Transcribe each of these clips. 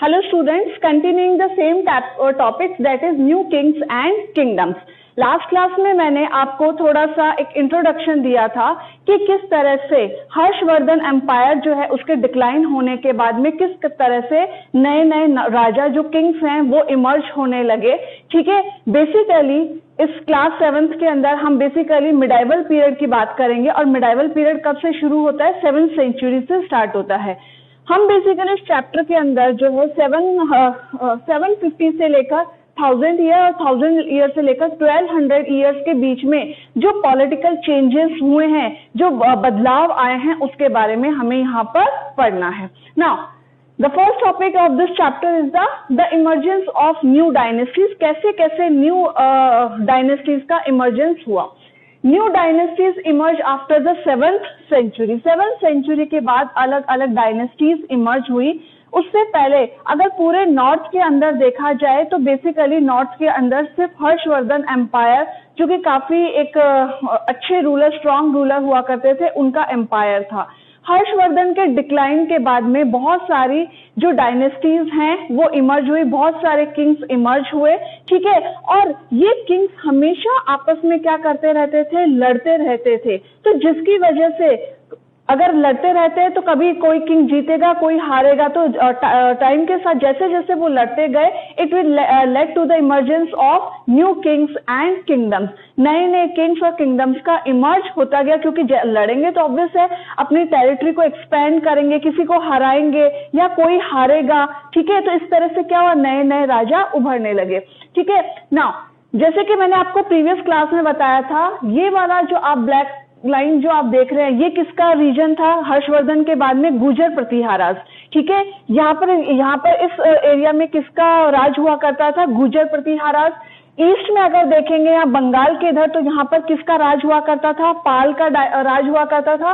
Hello students, continuing the same topics, that is new kings and kingdoms. Last class में मैंने आपको थोड़ा सा एक इंट्रोडक्शन दिया था कि किस तरह से हर्षवर्धन एम्पायर जो है उसके डिक्लाइन होने के बाद में किस तरह से नए नए राजा जो किंग्स हैं वो इमर्ज होने लगे। ठीक है, बेसिकली इस क्लास 7th के अंदर हम बेसिकली मिडाइवल पीरियड की बात करेंगे और मिडाइवल पीरियड कब से शुरू होता है? 7th सेंचुरी से स्टार्ट होता है। हम बेसिकली इस चैप्टर के अंदर जो है 750 से लेकर 1000 ईयर और 1000 ईयर से लेकर 1200 ईयर्स के बीच में जो पॉलिटिकल चेंजेस हुए हैं, जो बदलाव आए हैं, उसके बारे में हमें यहाँ पर पढ़ना है। Now the first topic of this chapter is the emergence of new dynasties. कैसे कैसे न्यू डायनेस्टीज का इमर्जेंस हुआ। New dynasties emerge after the 7th century. 7th century के बाद अलग अलग डायनेस्टीज इमर्ज हुई। उससे पहले अगर पूरे नॉर्थ के अंदर देखा जाए तो बेसिकली नॉर्थ के अंदर सिर्फ हर्षवर्धन एम्पायर, जो कि काफी एक अच्छे रूलर, स्ट्रॉन्ग रूलर हुआ करते थे, उनका एम्पायर था। हर्षवर्धन के डिक्लाइन के बाद में बहुत सारी जो डायनेस्टीज हैं वो इमर्ज हुई, बहुत सारे किंग्स इमर्ज हुए। ठीक है, और ये किंग्स हमेशा आपस में क्या करते रहते थे? लड़ते रहते थे। तो जिसकी वजह से अगर लड़ते रहते हैं तो कभी कोई किंग जीतेगा, कोई हारेगा। तो टाइम के साथ जैसे जैसे वो लड़ते गए, it will lead to the emergence of new kings and kingdoms. नए नए किंग्स और किंगडम्स का इमर्ज होता गया, क्योंकि लड़ेंगे तो ऑब्वियस है अपनी टेरिटरी को एक्सपेंड करेंगे, किसी को हराएंगे या कोई हारेगा। ठीक है, तो इस तरह से क्या हुआ? नए नए राजा उभरने लगे। ठीक है, नाउ जैसे कि मैंने आपको प्रीवियस क्लास में बताया था, ये वाला जो आप ब्लैक लाइन जो आप देख रहे हैं, ये किसका रीजन था? हर्षवर्धन के बाद में गुर्जर प्रतिहाराज। ठीक है, यहाँ पर इस एरिया में किसका राज हुआ करता था? गुर्जर प्रतिहाराज। ईस्ट में अगर देखेंगे या बंगाल के इधर, तो यहाँ पर किसका राज हुआ करता था? पाल का राज हुआ करता था।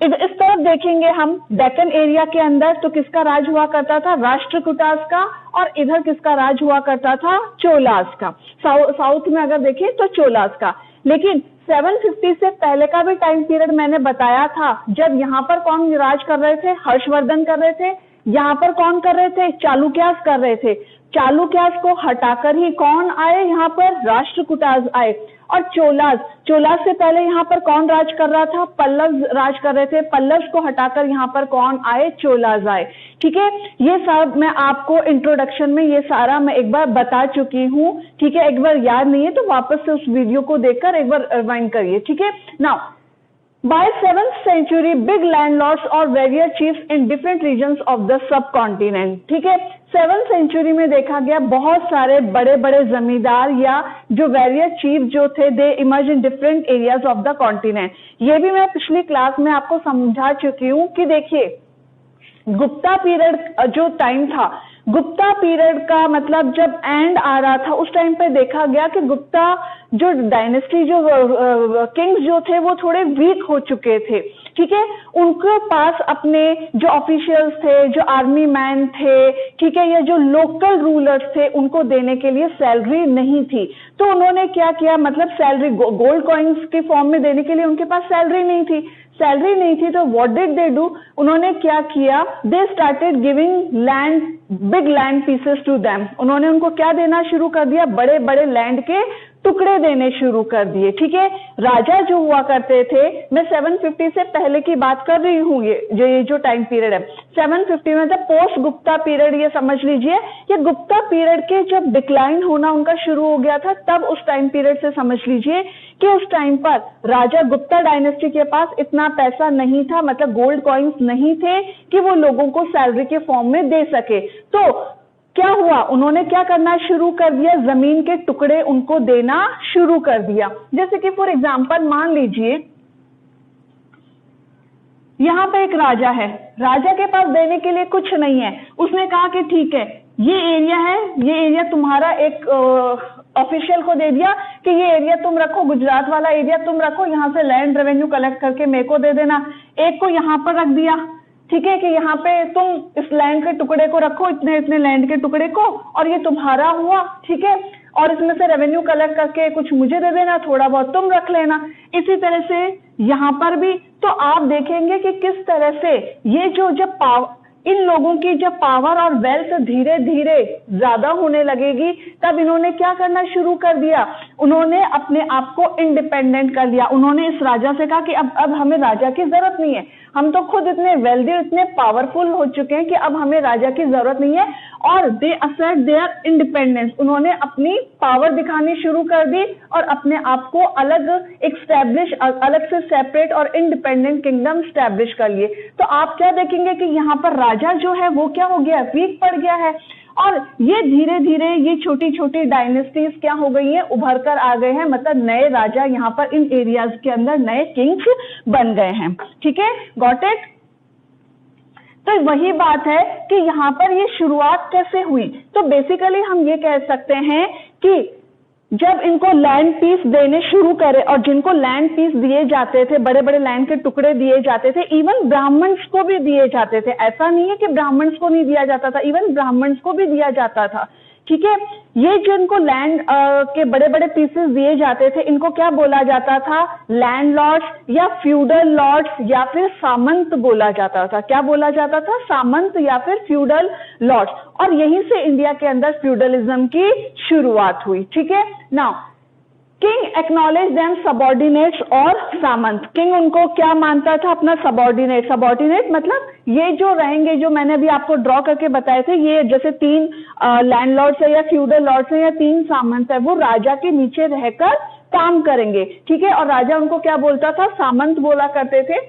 इस तरफ देखेंगे हम डेक्कन एरिया के अंदर, तो किसका राज हुआ करता था? राष्ट्रकूटास का। और इधर किसका राज हुआ करता था? चोलास का। साउथ में अगर देखें तो चोलास का। लेकिन 750 से पहले का भी टाइम पीरियड मैंने बताया था, जब यहाँ पर कौन राज कर रहे थे? हर्षवर्धन कर रहे थे। यहाँ पर कौन कर रहे थे? चालुक्यास कर रहे थे। चालुक्यास को हटाकर ही कौन आए? यहाँ पर राष्ट्रकूटास आए। और चोलास से पहले यहाँ पर कौन राज कर रहा था? पल्लव राज कर रहे थे। पल्लव को हटाकर यहाँ पर कौन आए? चोलास आए। ठीक है, ये सब मैं आपको इंट्रोडक्शन में ये सारा मैं एक बार बता चुकी हूँ। ठीक है, एक बार याद नहीं है तो वापस से उस वीडियो को देखकर एक बार रिवाइंड करिए। ठीक है, now by 7th century, big landlords or warrior chiefs in different regions of the subcontinent. ठीक है, 7th century में देखा गया बहुत सारे बड़े बड़े जमींदार या जो वॉरियर चीफ जो थे, they emerge in different areas of the continent. ये भी मैं पिछली क्लास में आपको समझा चुकी हूँ कि देखिए, गुप्ता पीरियड जो टाइम था, गुप्ता पीरियड का मतलब जब एंड आ रहा था, उस टाइम पे देखा गया कि गुप्ता जो डायनेस्टी, जो किंग्स जो थे वो थोड़े वीक हो चुके थे। ठीक है, उनके पास अपने जो ऑफिशियल्स थे, जो आर्मी मैन थे, ठीक है, या जो लोकल रूलर्स थे, उनको देने के लिए सैलरी नहीं थी। तो उन्होंने क्या किया? मतलब सैलरी गोल्ड कॉइन्स के फॉर्म में देने के लिए उनके पास सैलरी नहीं थी। तो व्हाट डिड दे डू? उन्होंने क्या किया? They started giving land, big land pieces to them. उन्होंने उनको क्या देना शुरू कर दिया? बड़े बड़े लैंड के टुकड़े देने शुरू कर दिए। ठीक है, राजा जो हुआ करते थे, मैं 750 से पहले की बात कर रही हूँ, ये जो टाइम पीरियड है 750 में, मतलब पोस्ट गुप्ता पीरियड, ये समझ लीजिए। ये गुप्ता पीरियड के जब डिक्लाइन होना उनका शुरू हो गया था, तब उस टाइम पीरियड से समझ लीजिए कि उस टाइम पर राजा गुप्ता डायनेस्टी के पास इतना पैसा नहीं था, मतलब गोल्ड कॉइन्स नहीं थे कि वो लोगों को सैलरी के फॉर्म में दे सके। तो क्या हुआ? उन्होंने क्या करना शुरू कर दिया? जमीन के टुकड़े उनको देना शुरू कर दिया। जैसे कि फॉर एग्जांपल मान लीजिए यहाँ पे एक राजा है, राजा के पास देने के लिए कुछ नहीं है। उसने कहा कि ठीक है, ये एरिया है, ये एरिया तुम्हारा, एक ऑफिशियल को दे दिया कि ये एरिया तुम रखो, गुजरात वाला एरिया तुम रखो, यहाँ से लैंड रेवेन्यू कलेक्ट करके मेरे को दे देना। एक को यहाँ पर रख दिया, ठीक है, कि यहाँ पे तुम इस लैंड के टुकड़े को रखो, इतने इतने लैंड के टुकड़े को, और ये तुम्हारा हुआ। ठीक है, और इसमें से रेवेन्यू कलेक्ट करके कुछ मुझे दे देना, थोड़ा बहुत तुम रख लेना। इसी तरह से यहाँ पर भी। तो आप देखेंगे कि किस तरह से ये जो जब इन लोगों की जब पावर और वेल्थ धीरे धीरे ज्यादा होने लगेगी, तब इन्होंने क्या करना शुरू कर दिया, उन्होंने अपने आप को इंडिपेंडेंट कर लिया। उन्होंने इस राजा से कहा कि अब हमें राजा की जरूरत नहीं है, हम तो खुद इतने वेल्दी, इतने पावरफुल हो चुके हैं कि अब हमें राजा की जरूरत नहीं है। और दे असर्ट देयर इंडिपेंडेंस, उन्होंने अपनी पावर दिखानी शुरू कर दी और अपने आप को अलग अलग से सेपरेट और इंडिपेंडेंट किंगडम स्टैब्लिश कर लिए। तो आप क्या देखेंगे कि यहाँ पर राजा जो है वो क्या हो गया, वीक पड़ गया है। और ये धीरे धीरे ये छोटी छोटी डायनेस्टीज क्या हो गई है, उभर कर आ गए हैं, मतलब नए राजा यहाँ पर इन एरियाज के अंदर नए किंग्स बन गए हैं। ठीक है, गॉट इट। तो वही बात है कि यहाँ पर ये शुरुआत कैसे हुई। तो बेसिकली हम ये कह सकते हैं कि जब इनको लैंड पीस देने शुरू करे, और जिनको लैंड पीस दिए जाते थे, बड़े बड़े लैंड के टुकड़े दिए जाते थे, इवन ब्राह्मण्स को भी दिए जाते थे। ऐसा नहीं है कि ब्राह्मण्स को नहीं दिया जाता था, इवन ब्राह्मण्स को भी दिया जाता था। ठीक है, ये जो इनको लैंड के बड़े बड़े पीसेस दिए जाते थे, इनको क्या बोला जाता था, लैंड लॉर्ड्स या फ्यूडल लॉर्ड्स या फिर सामंत बोला जाता था। क्या बोला जाता था, सामंत या फिर फ्यूडल लॉर्ड्स। और यहीं से इंडिया के अंदर फ्यूडलिज्म की शुरुआत हुई। ठीक है, now king acknowledge them subordinates और सामंत। किंग उनको क्या मानता था, अपना सबॉर्डिनेट। सबॉर्डिनेट मतलब ये जो रहेंगे, जो मैंने अभी आपको ड्रॉ करके बताए थे, ये जैसे 3 लैंडलॉर्ड्स है या फ्यूडल लॉर्ड्स है या 3 सामंत है, वो राजा के नीचे रहकर काम करेंगे। ठीक है, और राजा उनको क्या बोलता था, सामंत बोला करते थे।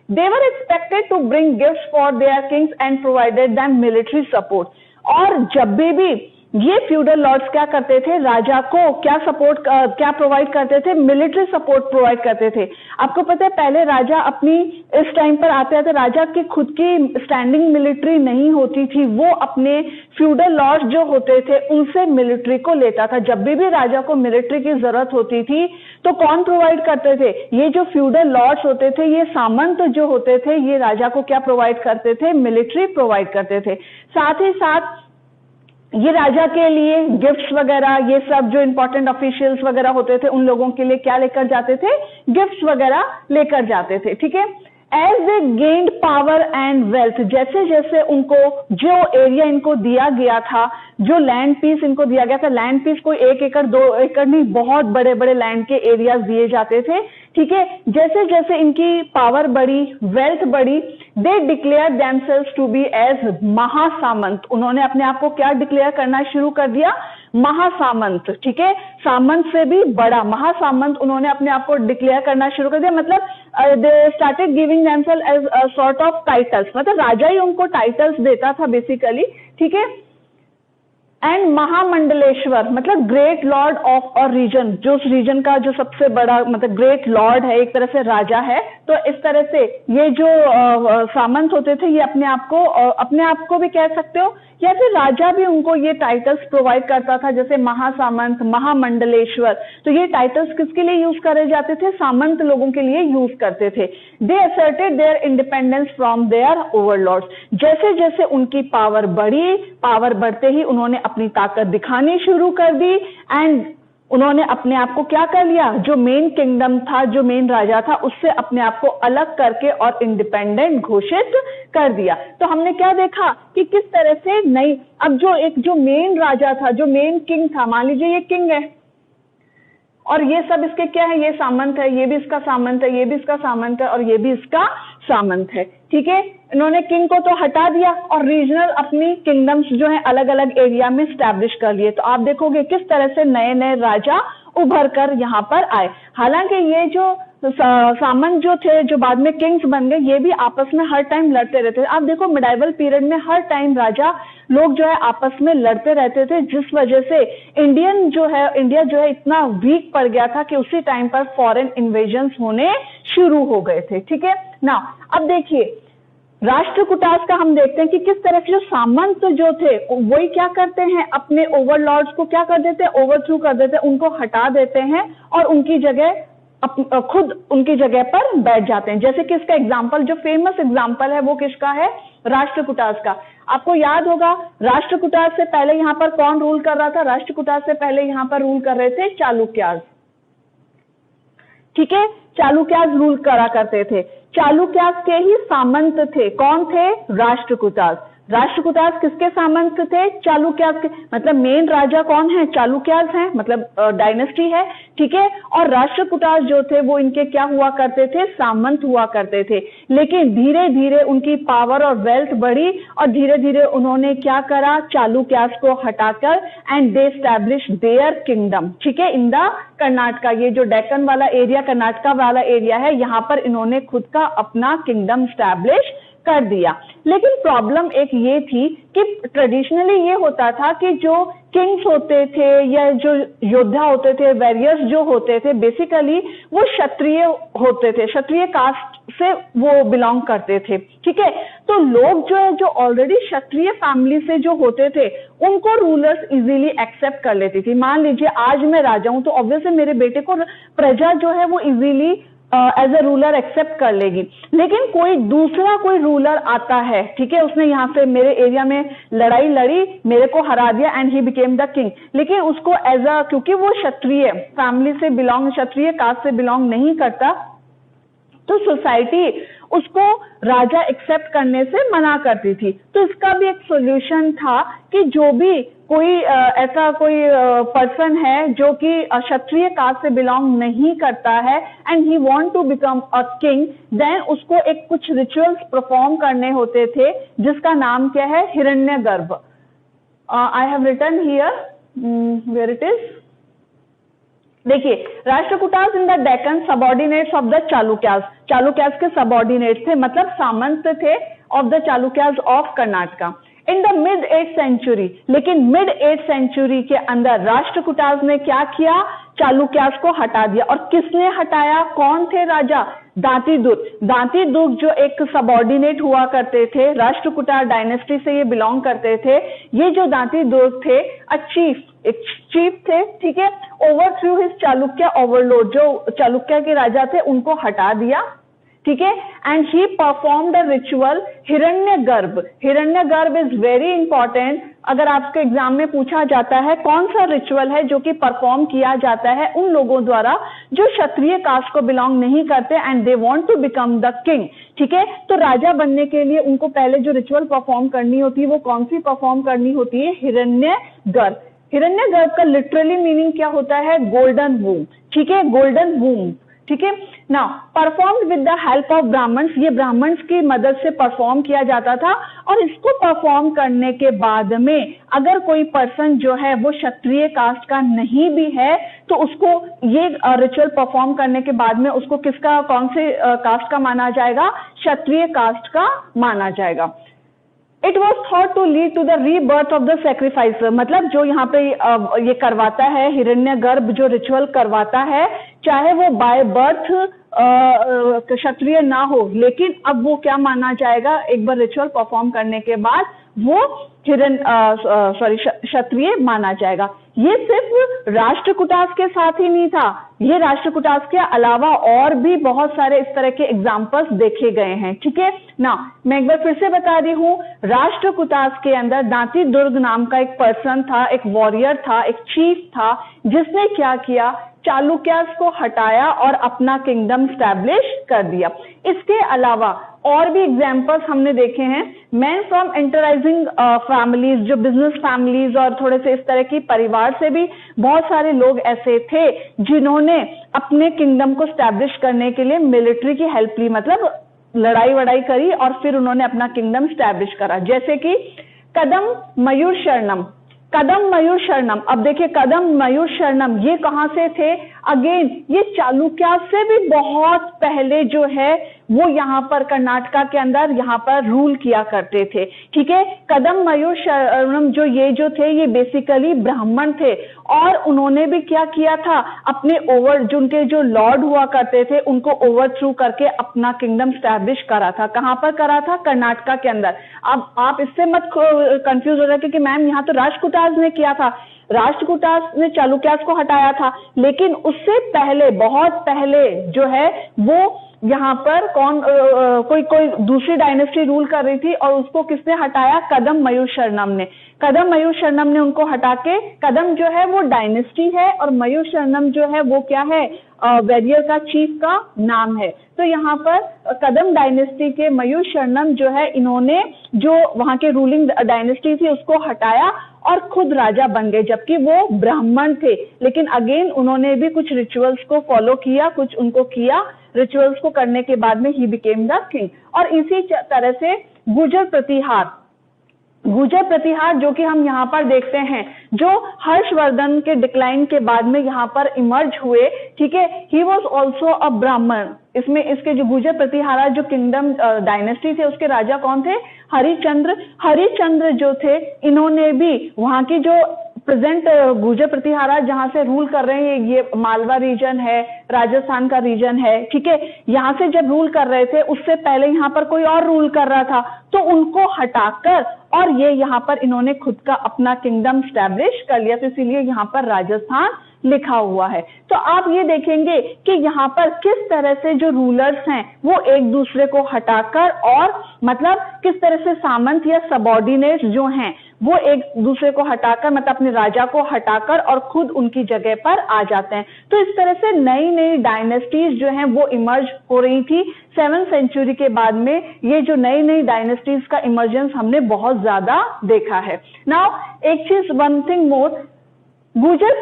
They were expected to bring gifts for their kings and provided them military support। और जब भी ये फ्यूडल लॉर्ड्स क्या करते थे, राजा को क्या सपोर्ट, क्या प्रोवाइड करते थे, मिलिट्री सपोर्ट प्रोवाइड करते थे। आपको पता है पहले राजा अपनी इस टाइम पर आते थे, राजा की खुद की स्टैंडिंग मिलिट्री नहीं होती थी, वो अपने फ्यूडल लॉर्ड्स जो होते थे उनसे मिलिट्री को लेता था। जब भी राजा को मिलिट्री की जरूरत होती थी तो कौन प्रोवाइड करते थे, ये जो फ्यूडल लॉर्ड्स होते थे, ये सामंत जो होते थे, ये राजा को क्या प्रोवाइड करते थे, मिलिट्री प्रोवाइड करते थे। साथ ही साथ ये राजा के लिए गिफ्ट्स वगैरह, ये सब जो इंपॉर्टेंट ऑफिशियल्स वगैरह होते थे, उन लोगों के लिए क्या लेकर जाते थे, गिफ्ट्स वगैरह लेकर जाते थे। ठीक है, as they gained power and wealth, जैसे जैसे उनको जो एरिया इनको दिया गया था, जो लैंड पीस इनको दिया गया था, लैंड पीस कोई 1 एकड़ 2 एकड़ नहीं, बहुत बड़े बड़े लैंड के एरियाज दिए जाते थे। ठीक है, जैसे जैसे इनकी पावर बढ़ी, वेल्थ बढ़ी, they declare themselves to be as Mahasamanta. उन्होंने अपने आप को क्या डिक्लेयर करना शुरू कर दिया, महासामंत। ठीक है, सामंत से भी बड़ा महासामंत उन्होंने अपने आप को डिक्लेयर करना शुरू कर दिया। मतलब they started giving themselves as sort of titles, मतलब राजा ही उनको टाइटल्स देता था बेसिकली। ठीक है, एंड महामंडलेश्वर मतलब ग्रेट लॉर्ड ऑफ और रीजन, जो उस रीजन का जो सबसे बड़ा मतलब ग्रेट लॉर्ड है, एक तरह से राजा है। तो इस तरह से ये जो सामंत होते थे, ये अपने आप को भी कह सकते हो, या फिर राजा भी उनको ये टाइटल्स प्रोवाइड करता था, जैसे महासामंत, महामंडलेश्वर। तो ये टाइटल्स किसके लिए यूज करे जाते थे, सामंत लोगों के लिए यूज करते थे। They asserted their independence from their overlords. जैसे जैसे उनकी पावर बढ़ी, पावर बढ़ते ही उन्होंने अपनी ताकत दिखानी शुरू कर दी, एंड उन्होंने अपने आप को क्या कर लिया, जो मेन किंगडम था, जो मेन राजा था, उससे अपने आप को अलग करके और इंडिपेंडेंट घोषित कर दिया। तो हमने क्या देखा कि किस तरह से नई, अब जो मेन राजा था, जो मेन किंग था, मान लीजिए ये किंग है और ये सब इसके क्या है, ये सामंत है, ये भी इसका सामंत है, ये भी इसका सामंत है और ये भी इसका सामंत है। ठीक है, इन्होंने किंग को तो हटा दिया और रीजनल अपनी किंगडम्स जो है अलग अलग एरिया में स्टैब्लिश कर लिए। तो आप देखोगे किस तरह से नए नए राजा उभर कर यहाँ पर आए। हालांकि ये जो सामंत जो थे, जो बाद में किंग्स बन गए, ये भी आपस में हर टाइम लड़ते रहते थे। आप देखो मिडाइवल पीरियड में हर टाइम राजा लोग जो है आपस में लड़ते रहते थे, जिस वजह से इंडिया जो है इतना वीक पड़ गया था कि उसी टाइम पर फॉरेन इन्वेजन्स होने शुरू हो गए थे। ठीक है ना, अब देखिए राष्ट्रकूटास का हम देखते हैं कि किस तरह से जो सामंत जो थे वही क्या करते हैं, अपने ओवरलॉर्ड्स को क्या कर देते हैं, ओवरथ्रू कर देते हैं, उनको हटा देते हैं और उनकी जगह खुद उनकी जगह पर बैठ जाते हैं। जैसे कि इसका एग्जाम्पल, जो फेमस एग्जाम्पल है वो किसका है, राष्ट्रकूटास का। आपको याद होगा राष्ट्रकूटास से पहले यहाँ पर कौन रूल कर रहा था, राष्ट्रकूटास से पहले यहाँ पर रूल कर रहे थे चालुक्यास। ठीक है, चालुक्यास रूल करा करते थे। चालुक्यास के ही सामंत थे। कौन थे? राष्ट्रकूटास। राष्ट्रकूटास किसके सामंत थे? चालुक्यास के। मतलब मेन राजा कौन है? चालुक्यास हैं, मतलब डायनेस्टी है, ठीक है। और राष्ट्रकूटास जो थे वो इनके क्या हुआ करते थे? सामंत हुआ करते थे। लेकिन धीरे धीरे उनकी पावर और वेल्थ बढ़ी और धीरे धीरे उन्होंने क्या करा? चालुक्यास को हटाकर and they establish there kingdom, ठीक है, इन द कर्नाटका। ये जो डेक्कन वाला एरिया, कर्नाटका वाला एरिया है, यहाँ पर इन्होंने खुद का अपना किंगडम स्टैब्लिश कर दिया। लेकिन प्रॉब्लम एक ये थी कि ट्रेडिशनली ये होता था कि जो किंग्स होते थे या जो योद्धा होते थे, वॉरियर्स जो होते थे, बेसिकली वो क्षत्रिय होते थे, क्षत्रिय कास्ट से वो बिलोंग करते थे, ठीक है। तो लोग जो है, जो ऑलरेडी क्षत्रिय फैमिली से जो होते थे, उनको रूलर्स इजीली एक्सेप्ट कर लेती थी। मान लीजिए आज मैं राजा हूं तो ऑब्वियसली मेरे बेटे को प्रजा जो है वो easily as a ruler accept कर लेगी। लेकिन कोई दूसरा कोई रूलर आता है, ठीक है, उसने यहाँ से मेरे एरिया में लड़ाई लड़ी, मेरे को हरा दिया and he became the king. लेकिन उसको एज अ, क्योंकि वो क्षत्रिय फैमिली से बिलोंग, क्षत्रिय कास्ट से बिलोंग नहीं करता, तो सोसाइटी उसको राजा एक्सेप्ट करने से मना करती थी। तो इसका भी एक सॉल्यूशन था कि जो भी कोई ऐसा कोई पर्सन है जो कि क्षत्रिय कास्ट से बिलोंग नहीं करता है and he want to become a king, then उसको एक कुछ रिचुअल्स परफॉर्म करने होते थे जिसका नाम क्या है? Hiranyagarbha. I have written here, where it is. देखिए, Rashtrakutas in the Deccan subordinates of the Chalukyas. Chalukyas के सबऑर्डिनेट थे, मतलब सामंत थे of the Chalukyas of Karnataka in the mid 8th century. लेकिन मिड 8th सेंचुरी के अंदर राष्ट्रकूटास ने क्या किया? चालुक्यास को हटा दिया। और किसने हटाया? कौन थे राजा? दांतीदुर्ग। दांतीदुर्ग जो एक सबऑर्डिनेट हुआ करते थे, राष्ट्रकूटा डायनेस्टी से ये बिलोंग करते थे। ये जो दांतीदुर्ग थे एक चीफ थे, ठीक है। Over through his Chalukya overload, जो चालुक्य के राजा थे उनको हटा दिया, ठीक है। And he performed a ritual Hiranyagarbha. Hiranyagarbha is very important. अगर आपके एग्जाम में पूछा जाता है कौन सा रिचुअल है जो कि परफॉर्म किया जाता है उन लोगों द्वारा जो क्षत्रिय कास्ट को बिलोंग नहीं करते and they want to become the king, ठीक है। तो राजा बनने के लिए उनको पहले जो रिचुअल परफॉर्म करनी होती है वो कौन सी परफॉर्म करनी होती है? हिरण्यगर्भ। हिरण्यगर्भ का लिटरली मीनिंग क्या होता है? गोल्डन वूम, ठीक है, गोल्डन वूम, ठीक है। Now performed with the help of Brahmins. ये ब्राह्मण्स की मदद से परफॉर्म किया जाता था। और इसको परफॉर्म करने के बाद में अगर कोई पर्सन जो है वो क्षत्रिय कास्ट का नहीं भी है तो उसको ये रिचुअल परफॉर्म करने के बाद में उसको किसका, कौन से कास्ट का माना जाएगा? क्षत्रिय कास्ट का माना जाएगा। It was thought to lead to the rebirth of the sacrificer. मतलब जो यहाँ पे ये करवाता है, हिरण्यगर्भ जो रिचुअल करवाता है, चाहे वो बाय बर्थ क्षत्रिय ना हो, लेकिन अब वो क्या माना जाएगा? एक बार रिचुअल परफॉर्म करने के बाद वो क्षत्रिय माना जाएगा। ये सिर्फ राष्ट्रकूटास के साथ ही नहीं था, ये राष्ट्रकूटास के अलावा और भी बहुत सारे इस तरह के एग्जाम्पल्स देखे गए हैं, ठीक है ना। मैं एक बार फिर से बता रही हूँ, राष्ट्रकूटास के अंदर दांतीदुर्ग नाम का एक पर्सन था, एक वॉरियर था, एक चीफ था, जिसने क्या किया? चालुक्यास को हटाया और अपना किंगडम स्टैब्लिश कर दिया। इसके अलावा और भी एग्जाम्पल्स हमने देखे हैं। मैन फ्रॉम एंटरप्राइजिंग फैमिलीज, जो बिजनेस फैमिलीज और थोड़े से इस तरह की परिवार से भी बहुत सारे लोग ऐसे थे जिन्होंने अपने किंगडम को स्टैब्लिश करने के लिए मिलिट्री की हेल्प ली, मतलब लड़ाई वड़ाई करी और फिर उन्होंने अपना किंगडम स्टैब्लिश करा। जैसे कि कदम मयूर शरणम। कदम मयूर शरणम, अब देखिए कदम मयूर शरणम ये कहां से थे? अगेन ये चालुक्यास से भी बहुत पहले जो है वो यहाँ पर कर्नाटका के अंदर यहाँ पर रूल किया करते थे, ठीक है। कदम मयूर शरणम जो थे ये बेसिकली ब्राह्मण थे और उन्होंने भी क्या किया था? अपने उनके जो लॉर्ड हुआ करते थे उनको ओवरथ्रू करके अपना किंगडम स्टैब्लिश करा था। कहां पर करा था? कर्नाटका के अंदर। अब आप इससे मत कंफ्यूज हो जाए कि मैम यहाँ तो राष्ट्रकूटास ने किया था। राष्ट्रकूटास ने चालुक्यास को हटाया था, लेकिन उससे पहले, बहुत पहले जो है वो यहाँ पर कौन कोई दूसरी डायनेस्टी रूल कर रही थी और उसको किसने हटाया? कदम मयूरशरणम ने। कदम मयूरशरणम ने उनको हटा के, कदम जो है वो डायनेस्टी है और मयूरशरणम जो है वो क्या है? वॉरियर का चीफ का नाम है। तो यहाँ पर कदम डायनेस्टी के मयूरशरणम जो है, इन्होंने जो वहां के रूलिंग डायनेस्टी थी उसको हटाया और खुद राजा बन गए, जबकि वो ब्राह्मण थे। लेकिन अगेन उन्होंने भी कुछ रिचुअल्स को फॉलो किया, कुछ उनको किया, रिचुअल्स को करने के बाद में ही बिकेम द किंग। और इसी तरह से गुर्जर प्रतिहार जो कि हम यहाँ पर देखते हैं, जो हर्षवर्धन के डिक्लाइन के बाद में यहाँ पर इमर्ज हुए, ठीक है, ही वॉज ऑल्सो अ ब्राह्मण। इसमें इसके जो गुर्जर प्रतिहारा जो किंगडम डायनेस्टी थे उसके राजा कौन थे? हरिश्चंद्र जो थे, इन्होंने भी वहां की जो प्रेजेंट गुर्जर प्रतिहारा जहां से रूल कर रहे हैं, ये मालवा रीजन है, राजस्थान का रीजन है, ठीक है, यहाँ से जब रूल कर रहे थे उससे पहले यहाँ पर कोई और रूल कर रहा था, तो उनको हटाकर और ये यहाँ पर इन्होंने खुद का अपना किंगडम स्टैब्लिश कर लिया। तो इसीलिए यहाँ पर राजस्थान लिखा हुआ है। तो आप ये देखेंगे कि यहाँ पर किस तरह से जो रूलर्स हैं वो एक दूसरे को हटाकर, और मतलब किस तरह से सामंत या सबऑर्डिनेट्स जो हैं वो एक दूसरे को हटाकर, मतलब अपने राजा को हटाकर और खुद उनकी जगह पर आ जाते हैं। तो इस तरह से नई नई डायनेस्टीज जो हैं वो इमर्ज हो रही थी 7th सेंचुरी के बाद में। ये जो नई नई डायनेस्टीज का इमर्जेंस हमने बहुत ज्यादा देखा है। नाउ एक चीज, वन थिंग मोर, गुर्जर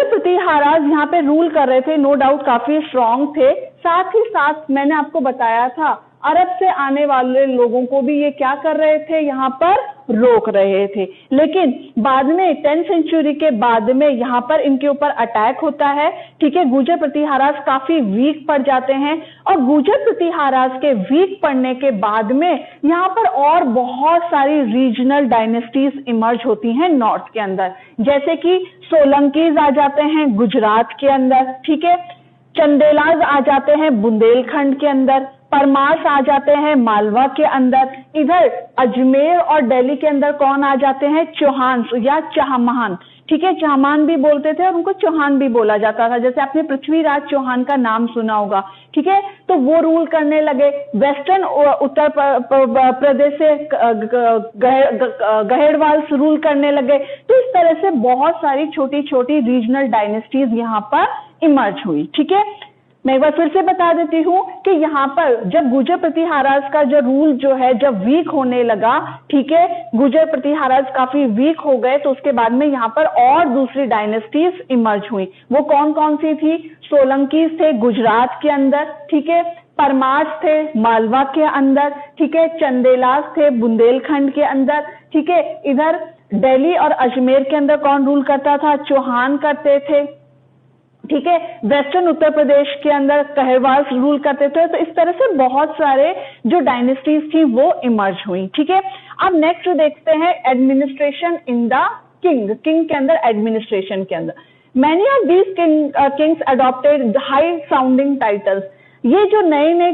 प्रतिहाराज यहाँ पे रूल कर रहे थे, नो डाउट काफी स्ट्रांग थे। साथ ही साथ मैंने आपको बताया था अरब से आने वाले लोगों को भी ये क्या कर रहे थे? यहाँ पर रोक रहे थे। लेकिन बाद में 10th सेंचुरी के बाद में यहाँ पर इनके ऊपर अटैक होता है, ठीक है, गुर्जर प्रतिहाराज काफी वीक पड़ जाते हैं और गुर्जर प्रतिहाराज के वीक पड़ने के बाद में यहाँ पर और बहुत सारी रीजनल डायनेस्टीज इमर्ज होती हैं नॉर्थ के अंदर, जैसे कि सोलंकीज आ जाते हैं गुजरात के अंदर, ठीक है, चंदेलाज आ जाते हैं बुंदेलखंड के अंदर, परमार्स आ जाते हैं मालवा के अंदर, इधर अजमेर और दिल्ली के अंदर कौन आ जाते हैं? चौहान या चाहमान, ठीक है, चाहमान भी बोलते थे और उनको चौहान भी बोला जाता था, जैसे आपने पृथ्वीराज चौहान का नाम सुना होगा, ठीक है। तो वो रूल करने लगे। वेस्टर्न उत्तर प्रदेश से गहेड़वाल्स रूल करने लगे। तो इस तरह से बहुत सारी छोटी छोटी रीजनल डायनेस्टीज यहाँ पर इमर्ज हुई, ठीक है। मैं एक बार फिर से बता देती हूँ कि यहाँ पर जब गुर्जर प्रतिहाराज का जो रूल जो है जब वीक होने लगा, ठीक है, गुर्जर प्रतिहाराज काफी वीक हो गए, तो उसके बाद में यहाँ पर और दूसरी डायनेस्टीज इमर्ज हुई। वो कौन कौन सी थी? सोलंकीज थे गुजरात के अंदर, ठीक है, परमार्स थे मालवा के अंदर, ठीक है, चंदेलास थे बुंदेलखंड के अंदर, ठीक है, इधर दिल्ली और अजमेर के अंदर कौन रूल करता था? चौहान करते थे, ठीक है, वेस्टर्न उत्तर प्रदेश के अंदर कहरवाल रूल करते थे। तो इस तरह से बहुत सारे जो डायनेस्टीज थी वो इमर्ज हुई, ठीक है। अब नेक्स्ट देखते हैं एडमिनिस्ट्रेशन इन द किंग के अंदर, एडमिनिस्ट्रेशन के अंदर many of these Kings adopted high sounding titles. ये जो नए नए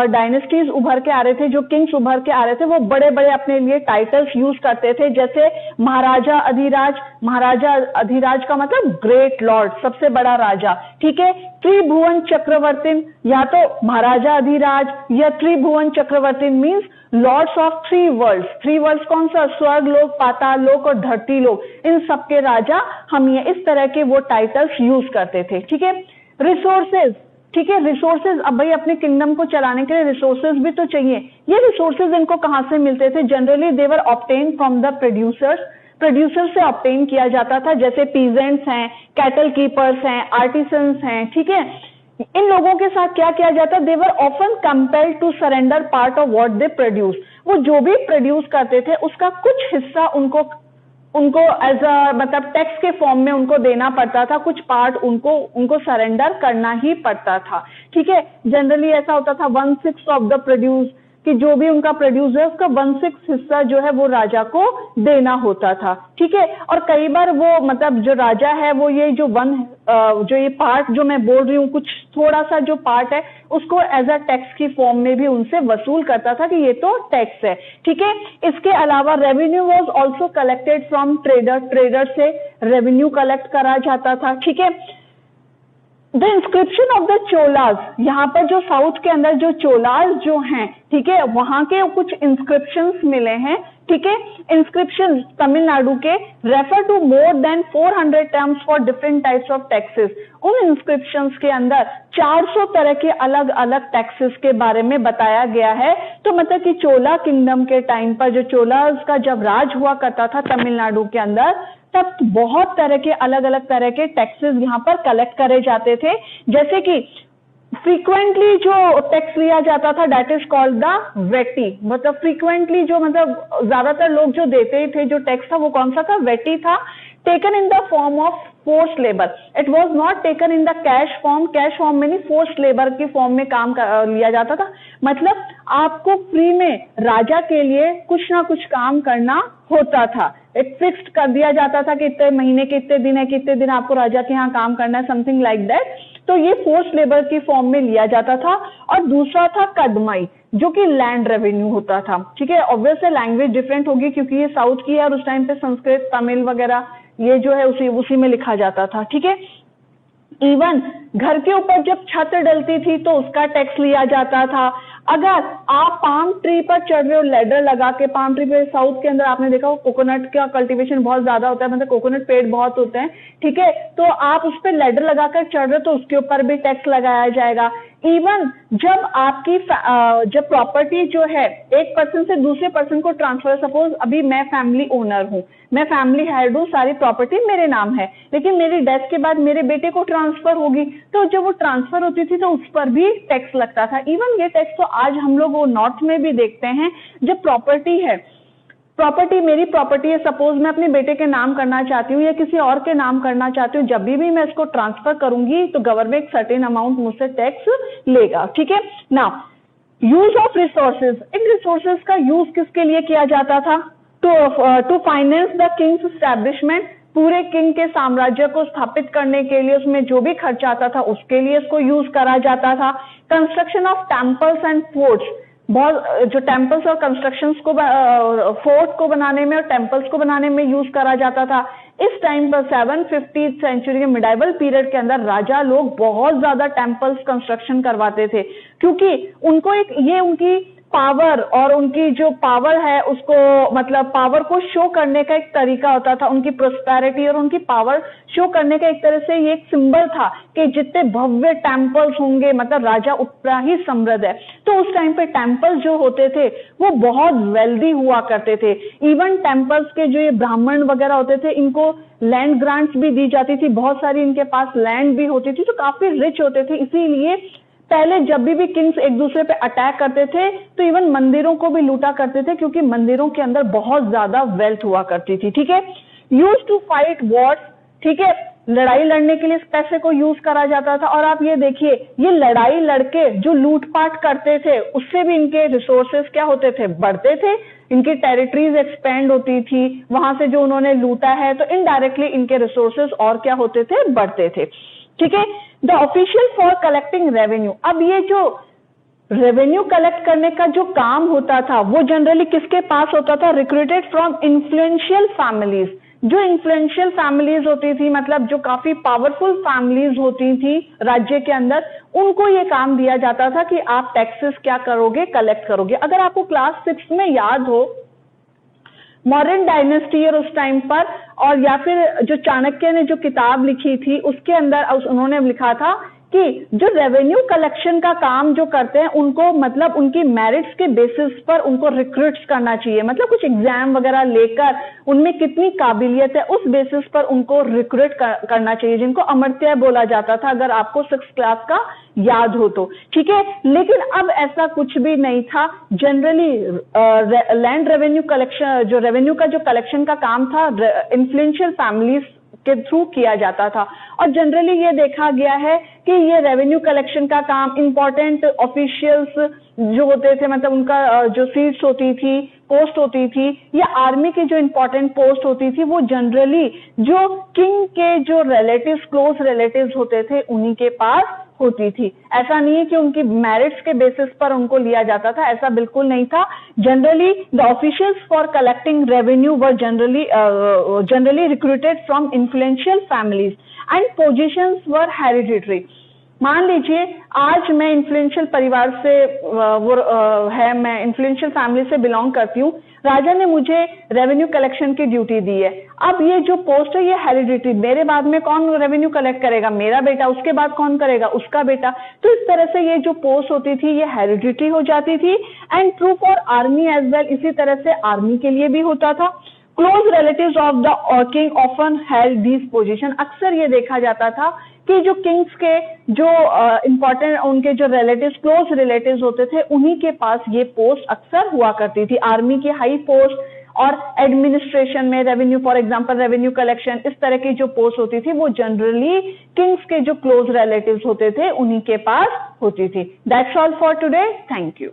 डायनेस्टीज उभर के आ रहे थे, जो किंग्स उभर के आ रहे थे, वो बड़े बड़े अपने लिए टाइटल्स यूज करते थे, जैसे महाराजा अधिराज। महाराजा अधिराज का मतलब ग्रेट लॉर्ड, सबसे बड़ा राजा, ठीक है। त्रिभुवन चक्रवर्ती, या तो महाराजा अधिराज या त्रिभुवन चक्रवर्ती means lords of 3 worlds. 3 worlds कौन सा? स्वर्ग लोक, पाताल लोक और धरती लोक, इन सबके राजा। हम ये इस तरह के वो टाइटल्स यूज करते थे, ठीक है। रिसोर्सेज, ठीक है, रिसोर्सेज, अब भाई अपने किंगडम को चलाने के लिए रिसोर्सेज भी तो चाहिए। ये रिसोर्सेज इनको कहाँ से मिलते थे? Generally they were obtain from the producers से ऑब्टेन किया जाता था, जैसे पीजेंट्स हैं, कैटल कीपर्स हैं, आर्टिसंस हैं, ठीक है। इन लोगों के साथ क्या किया जाता? They were often compelled to surrender part of what they produce. वो जो भी प्रोड्यूस करते थे उसका कुछ हिस्सा उनको एज अ मतलब टैक्स के फॉर्म में उनको देना पड़ता था, कुछ पार्ट उनको सरेंडर करना ही पड़ता था, ठीक है। जनरली ऐसा होता था 1/6 ऑफ द प्रोड्यूस, कि जो भी उनका प्रोड्यूस है उसका 1/6 हिस्सा जो है वो राजा को देना होता था, ठीक है। और कई बार वो मतलब जो राजा है वो ये जो ये पार्ट जो मैं बोल रही हूँ, कुछ थोड़ा सा जो पार्ट है उसको एज अ टैक्स की फॉर्म में भी उनसे वसूल करता था कि ये तो टैक्स है, ठीक है। इसके अलावा revenue was also collected from trader से रेवेन्यू कलेक्ट करा जाता था, ठीक है। The inscription of the Cholas, यहाँ पर जो साउथ के अंदर जो चोलास जो हैं, ठीक है, वहां के कुछ इंस्क्रिप्शंस मिले हैं, ठीक है। इंस्क्रिप्शन तमिलनाडु के refer to more than 400 terms for different types of taxes. उन इंस्क्रिप्शंस के अंदर 400 तरह के अलग अलग टैक्सेस के बारे में बताया गया है। तो मतलब कि चोला किंगडम के टाइम पर, जो चोलास का जब राज हुआ करता था तमिलनाडु के अंदर, तब बहुत तरह के अलग अलग तरह के टैक्सेस यहाँ पर कलेक्ट करे जाते थे। जैसे कि फ्रीक्वेंटली जो टैक्स लिया जाता था दैट इज कॉल्ड द वेटी, मतलब फ्रीक्वेंटली जो मतलब ज्यादातर लोग जो देते थे, जो टैक्स था वो कौन सा था, वेटी था। Taken in the form of force labour, it was not taken in the cash form में नहीं, फोर्स लेबर की फॉर्म में काम लिया जाता था। मतलब आपको फ्री में राजा के लिए कुछ ना कुछ काम करना होता था, एक फिक्स्ड कर दिया जाता था कि इतने महीने के इतने दिन है, कितने दिन आपको राजा के यहाँ काम करना है, समथिंग लाइक दैट। तो ये फोर्स लेबर की फॉर्म में लिया जाता था। और दूसरा था कदमाई, जो कि लैंड रेवेन्यू होता था, ठीक है। ऑब्वियसली लैंग्वेज डिफरेंट होगी क्योंकि ये साउथ की है और उस टाइम पे संस्कृत, तमिल वगैरह ये जो है उसी में लिखा जाता था, ठीक है। इवन घर के ऊपर जब छत डलती थी तो उसका टैक्स लिया जाता था। अगर आप पाम ट्री पर चढ़ रहे हो लेडर लगा के, पाम ट्री पे साउथ के अंदर आपने देखा हो कोकोनट का कल्टीवेशन बहुत ज्यादा होता है, मतलब कोकोनट पेड़ बहुत होते हैं, ठीक है। तो आप उस पर लेडर लगाकर चढ़ रहे हो तो उसके ऊपर भी टैक्स लगाया जाएगा। इवन जब आपकी जब प्रॉपर्टी जो है एक पर्सन से दूसरे पर्सन को ट्रांसफर, सपोज अभी मैं फैमिली ओनर हूँ, मैं फैमिली हेड हूँ, सारी प्रॉपर्टी मेरे नाम है, लेकिन मेरी डेथ के बाद मेरे बेटे को ट्रांसफर होगी, तो जब वो ट्रांसफर होती थी तो उस पर भी टैक्स लगता था। इवन ये टैक्स तो आज हम लोग वो नॉर्थ में भी देखते हैं। जब प्रॉपर्टी है, प्रॉपर्टी मेरी प्रॉपर्टी है, सपोज मैं अपने बेटे के नाम करना चाहती हूँ या किसी और के नाम करना चाहती हूँ, जब भी मैं इसको ट्रांसफर करूंगी तो गवर्नमेंट सर्टेन अमाउंट मुझसे टैक्स लेगा, ठीक है ना। यूज ऑफ रिसोर्सेज, इन रिसोर्सेज का यूज किसके लिए किया जाता था, to finance the king's establishment, पूरे किंग के साम्राज्य को स्थापित करने के लिए उसमें जो भी खर्चा आता था उसके लिए इसको यूज करा जाता था। Construction of temples and forts, बहुत जो टेम्पल्स और कंस्ट्रक्शंस को, फोर्ट को बनाने में और टेम्पल्स को बनाने में यूज करा जाता था। इस टाइम पर 750 सेंचुरी के मिडाइवल पीरियड के अंदर राजा लोग बहुत ज्यादा टेम्पल्स कंस्ट्रक्शन करवाते थे, क्योंकि उनको एक ये उनकी पावर और उनकी जो पावर है उसको, मतलब पावर को शो करने का एक तरीका होता था, उनकी प्रोस्पेरिटी और उनकी पावर शो करने का एक तरह से ये एक सिंबल था कि जितने भव्य टेम्पल्स होंगे मतलब राजा उतना ही समृद्ध है। तो उस टाइम पे टेम्पल्स जो होते थे वो बहुत वेल्दी हुआ करते थे। इवन टेम्पल्स के जो ये ब्राह्मण वगैरह होते थे इनको लैंड ग्रांट्स भी दी जाती थी, बहुत सारी इनके पास लैंड भी होती थी, तो काफी रिच होते थे। इसीलिए पहले जब भी किंग्स एक दूसरे पे अटैक करते थे तो इवन मंदिरों को भी लूटा करते थे, क्योंकि मंदिरों के अंदर बहुत ज्यादा वेल्थ हुआ करती थी, ठीक है। यूज टू फाइट वॉर्स, ठीक है, लड़ाई लड़ने के लिए इस पैसे को यूज करा जाता था। और आप ये देखिए, ये लड़ाई लड़के जो लूटपाट करते थे उससे भी इनके रिसोर्सेस क्या होते थे, बढ़ते थे, इनकी टेरिटरीज एक्सपेंड होती थी, वहां से जो उन्होंने लूटा है तो इनडायरेक्टली इनके रिसोर्सेस और क्या होते थे, बढ़ते थे, ठीक है। The official for collecting revenue, अब ये जो रेवेन्यू कलेक्ट करने का जो काम होता था वो जनरली किसके पास होता था, रिक्रूटेड फ्रॉम इन्फ्लुएंशियल फैमिलीज। जो इन्फ्लुएंशियल फैमिलीज होती थी, मतलब जो काफी पावरफुल फैमिलीज होती थी राज्य के अंदर, उनको ये काम दिया जाता था कि आप टैक्सेस क्या करोगे, कलेक्ट करोगे। अगर आपको क्लास 6 में याद हो मॉडर्न डायनेस्टी और उस टाइम पर, और या फिर जो चाणक्य ने जो किताब लिखी थी उसके अंदर उन्होंने लिखा था कि जो रेवेन्यू कलेक्शन का काम जो करते हैं उनको मतलब उनकी मेरिट्स के बेसिस पर उनको रिक्रूट्स करना चाहिए, मतलब कुछ एग्जाम वगैरह लेकर उनमें कितनी काबिलियत है उस बेसिस पर उनको रिक्रूट करना चाहिए, जिनको अमर्त्य बोला जाता था, अगर आपको 6th क्लास का याद हो तो, ठीक है। लेकिन अब ऐसा कुछ भी नहीं था। जनरली लैंड रेवेन्यू कलेक्शन, जो रेवेन्यू का जो कलेक्शन का काम था इन्फ्लुएंशियल फैमिलीज के थ्रू किया जाता था। और जनरली ये देखा गया है कि ये रेवेन्यू कलेक्शन का काम इंपॉर्टेंट ऑफिशियल्स जो होते थे, मतलब उनका जो सीट्स होती थी, पोस्ट होती थी, या आर्मी की जो इंपॉर्टेंट पोस्ट होती थी, वो जनरली जो किंग के जो रिलेटिव्स, क्लोज रिलेटिव्स होते थे उन्हीं के पास होती थी। ऐसा नहीं है कि उनकी मेरिट्स के बेसिस पर उनको लिया जाता था, ऐसा बिल्कुल नहीं था। Generally the officials for collecting revenue were generally recruited from influential families and positions were hereditary. मान लीजिए आज मैं इन्फ्लुएंशियल परिवार से मैं इन्फ्लुएंशियल फैमिली से बिलोंग करती हूँ, राजा ने मुझे रेवेन्यू कलेक्शन की ड्यूटी दी है। अब ये जो पोस्ट है ये हेरिडिटरी, मेरे बाद में कौन रेवेन्यू कलेक्ट करेगा? मेरा बेटा, उसके बाद कौन करेगा? उसका बेटा। तो इस तरह से ये जो पोस्ट होती थी ये हेरिडिटरी हो जाती थी। And true for army as well, इसी तरह से आर्मी के लिए भी होता था। Close relatives of the king often held these position. अक्सर ये देखा जाता था कि जो किंग्स के जो इंपॉर्टेंट उनके जो रिलेटिव्स, क्लोज रिलेटिव्स होते थे, उन्हीं के पास ये पोस्ट अक्सर हुआ करती थी। आर्मी की हाई पोस्ट और एडमिनिस्ट्रेशन में revenue, for example revenue collection, इस तरह की जो पोस्ट होती थी वो जनरली किंग्स के जो क्लोज रिलेटिव्स होते थे उन्हीं के पास होती थी। That's all for today. Thank you.